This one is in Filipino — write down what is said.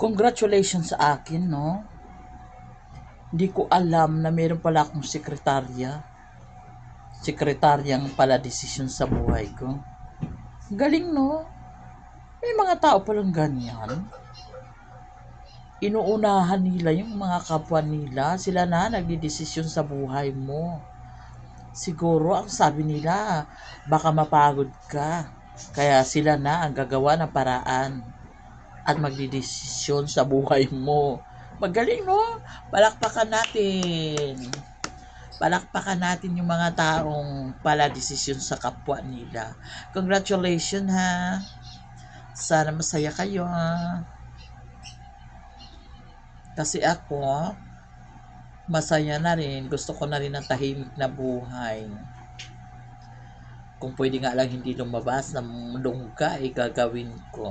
Congratulations sa akin, no? Hindi ko alam na meron pala akong sekretarya. Sekretaryang pala desisyon sa buhay ko. Galing, no? May mga tao palang ganyan. Inuunahan nila yung mga kapwa nila. Sila na nagdidesisyon sa buhay mo. Siguro ang sabi nila, baka mapagod ka. Kaya sila na ang gagawa ng paraan at magdidesisyon sa buhay mo. Magaling, no? Palakpakan natin. Palakpakan natin yung mga taong pala desisyon sa kapwa nila. Congratulations, ha. Sana masaya kayo, ha. Kasi ako, masaya na rin. Gusto ko na rin ng tahimik na buhay. Kung pwede nga lang hindi lumabas ng lungga, gagawin ko.